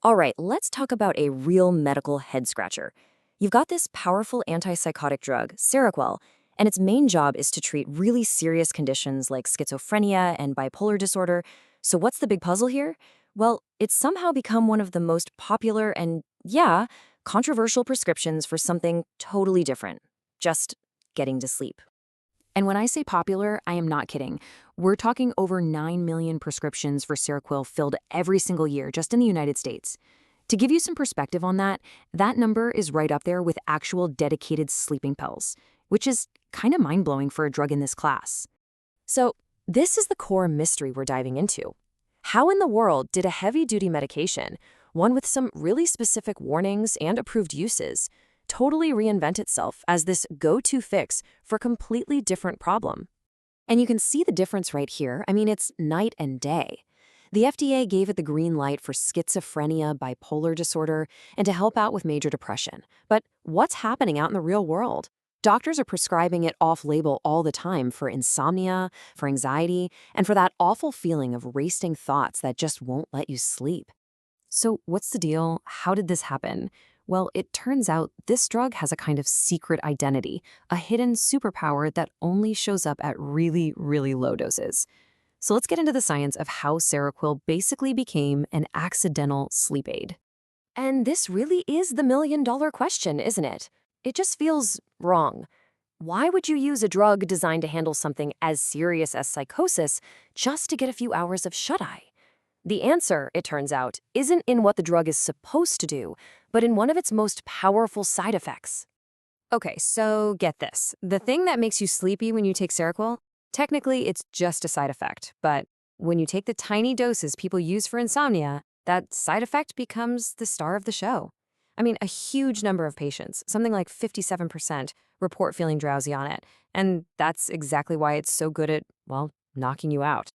All right, let's talk about a real medical head scratcher. You've got this powerful antipsychotic drug, Seroquel, and its main job is to treat really serious conditions like schizophrenia and bipolar disorder. So what's the big puzzle here? Well, it's somehow become one of the most popular and, yeah, controversial prescriptions for something totally different. Just getting to sleep. And when I say popular, I am not kidding. We're talking over 9 million prescriptions for Seroquel filled every single year just in the United States. To give you some perspective on that, that number is right up there with actual dedicated sleeping pills, which is kind of mind-blowing for a drug in this class. So, this is the core mystery we're diving into. How in the world did a heavy-duty medication, one with some really specific warnings and approved uses, totally reinvent itself as this go-to fix for a completely different problem? And you can see the difference right here. I mean, it's night and day. The FDA gave it the green light for schizophrenia, bipolar disorder, and to help out with major depression. But what's happening out in the real world? Doctors are prescribing it off-label all the time for insomnia, for anxiety, and for that awful feeling of racing thoughts that just won't let you sleep. So what's the deal? How did this happen? Well, it turns out this drug has a kind of secret identity, a hidden superpower that only shows up at really, really low doses. So let's get into the science of how Seroquel basically became an accidental sleep aid. And this really is the million-dollar question, isn't it? It just feels wrong. Why would you use a drug designed to handle something as serious as psychosis just to get a few hours of shut-eye? The answer, it turns out, isn't in what the drug is supposed to do, but in one of its most powerful side effects. Okay, so get this. The thing that makes you sleepy when you take Seroquel, technically it's just a side effect, but when you take the tiny doses people use for insomnia, that side effect becomes the star of the show. I mean, a huge number of patients, something like 57%, report feeling drowsy on it, and that's exactly why it's so good at, well, knocking you out.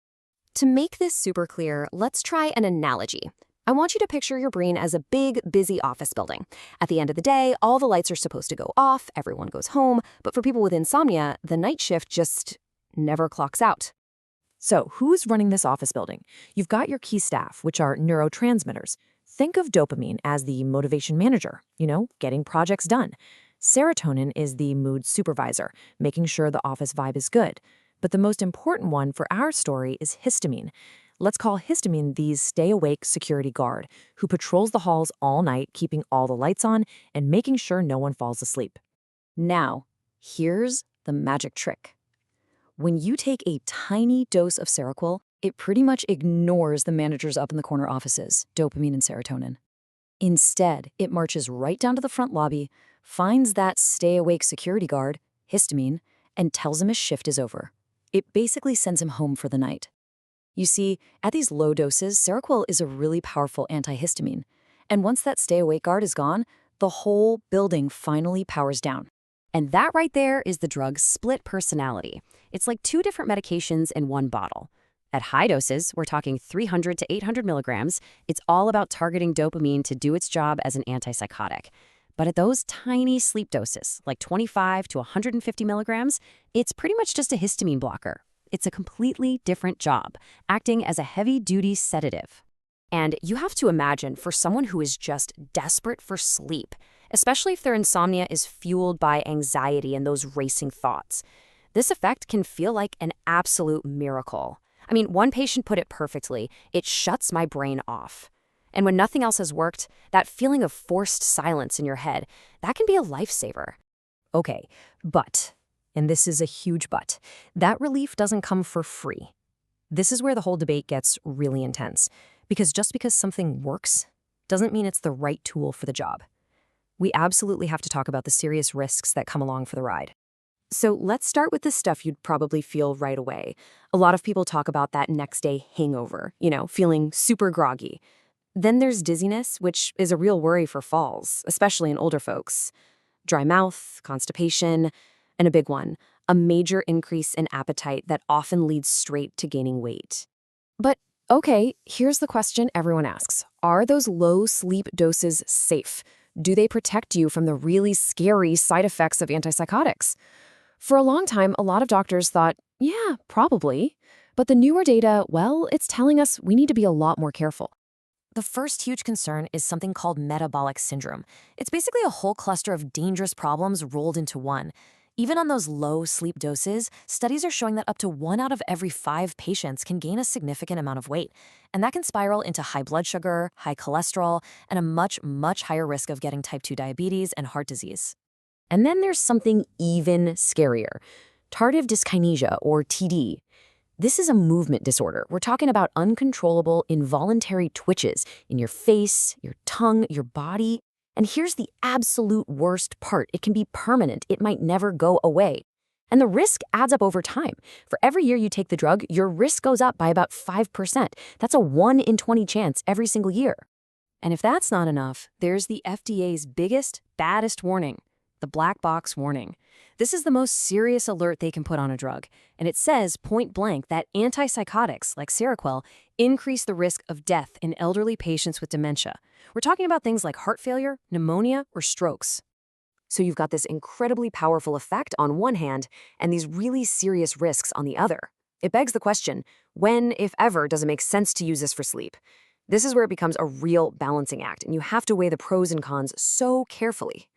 To make this super clear, let's try an analogy. I want you to picture your brain as a big, busy office building. At the end of the day, all the lights are supposed to go off, everyone goes home, but for people with insomnia, the night shift just never clocks out. So, who's running this office building? You've got your key staff, which are neurotransmitters. Think of dopamine as the motivation manager, getting projects done. Serotonin is the mood supervisor, making sure the office vibe is good. But the most important one for our story is histamine. Let's call histamine the stay-awake security guard who patrols the halls all night, keeping all the lights on and making sure no one falls asleep. Now, here's the magic trick. When you take a tiny dose of Seroquel, it pretty much ignores the managers up in the corner offices, dopamine and serotonin. Instead, it marches right down to the front lobby, finds that stay-awake security guard, histamine, and tells him his shift is over. It basically sends him home for the night. You see, at these low doses, Seroquel is a really powerful antihistamine. And once that stay-awake guard is gone, the whole building finally powers down. And that right there is the drug's split personality. It's like two different medications in one bottle. At high doses, we're talking 300 to 800 milligrams, it's all about targeting dopamine to do its job as an antipsychotic. But at those tiny sleep doses, like 25 to 150 milligrams, it's pretty much just a histamine blocker. It's a completely different job, acting as a heavy-duty sedative. And you have to imagine, for someone who is just desperate for sleep, especially if their insomnia is fueled by anxiety and those racing thoughts, this effect can feel like an absolute miracle. I mean, one patient put it perfectly: it shuts my brain off. And when nothing else has worked, that feeling of forced silence in your head, that can be a lifesaver. Okay, but, and this is a huge but, that relief doesn't come for free. This is where the whole debate gets really intense, because just because something works doesn't mean it's the right tool for the job. We absolutely have to talk about the serious risks that come along for the ride. So let's start with the stuff you'd probably feel right away. A lot of people talk about that next day hangover, feeling super groggy. Then there's dizziness, which is a real worry for falls, especially in older folks. Dry mouth, constipation, and a big one, a major increase in appetite that often leads straight to gaining weight. But okay, here's the question everyone asks. Are those low sleep doses safe? Do they protect you from the really scary side effects of antipsychotics? For a long time, a lot of doctors thought, yeah, probably. But the newer data, well, it's telling us we need to be a lot more careful. The first huge concern is something called metabolic syndrome. It's basically a whole cluster of dangerous problems rolled into one. Even on those low sleep doses, studies are showing that up to 1 out of every 5 patients can gain a significant amount of weight. And that can spiral into high blood sugar, high cholesterol, and a much, much higher risk of getting type 2 diabetes and heart disease. And then there's something even scarier, tardive dyskinesia, or TD. This is a movement disorder. We're talking about uncontrollable, involuntary twitches in your face, your tongue, your body. And here's the absolute worst part. It can be permanent. It might never go away. And the risk adds up over time. For every year you take the drug, your risk goes up by about 5%. That's a 1 in 20 chance every single year. And if that's not enough, there's the FDA's biggest, baddest warning, the black box warning. This is the most serious alert they can put on a drug, and it says point blank that antipsychotics like Seroquel increase the risk of death in elderly patients with dementia. We're talking about things like heart failure, pneumonia, or strokes. So you've got this incredibly powerful effect on one hand and these really serious risks on the other. It begs the question, when, if ever, does it make sense to use this for sleep? This is where it becomes a real balancing act, and you have to weigh the pros and cons so carefully.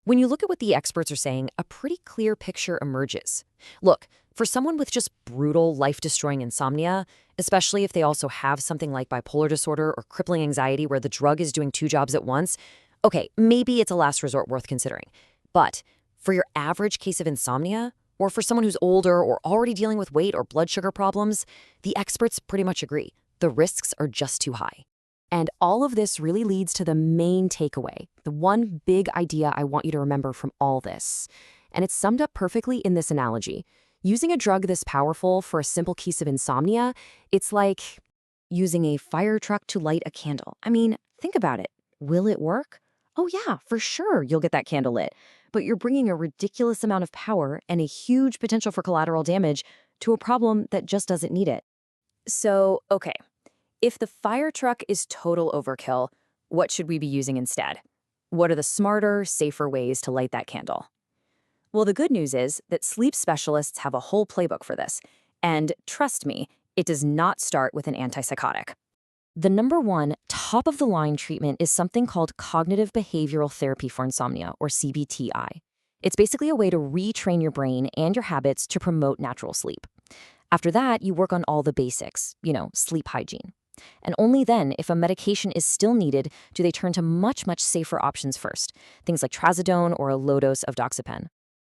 When you look at what the experts are saying, a pretty clear picture emerges. Look, for someone with just brutal, life-destroying insomnia, especially if they also have something like bipolar disorder or crippling anxiety where the drug is doing 2 jobs at once, okay, maybe it's a last resort worth considering. But for your average case of insomnia, or for someone who's older or already dealing with weight or blood sugar problems, the experts pretty much agree. The risks are just too high. And all of this really leads to the main takeaway, the one big idea I want you to remember from all this. And it's summed up perfectly in this analogy. Using a drug this powerful for a simple case of insomnia, it's like using a fire truck to light a candle. I mean, think about it. Will it work? Oh yeah, for sure you'll get that candle lit. But you're bringing a ridiculous amount of power and a huge potential for collateral damage to a problem that just doesn't need it. So, okay. If the fire truck is total overkill, what should we be using instead? What are the smarter, safer ways to light that candle? Well, the good news is that sleep specialists have a whole playbook for this. And trust me, it does not start with an antipsychotic. The number one, top-of-the-line treatment is something called cognitive behavioral therapy for insomnia, or CBTI. It's basically a way to retrain your brain and your habits to promote natural sleep. After that, you work on all the basics, sleep hygiene. And only then, if a medication is still needed, do they turn to much, much safer options first, things like trazodone or a low dose of doxapen.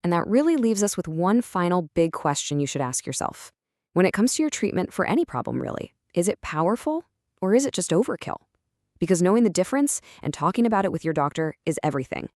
And that really leaves us with one final big question you should ask yourself. When it comes to your treatment for any problem, really, is it powerful or is it just overkill? Because knowing the difference and talking about it with your doctor is everything.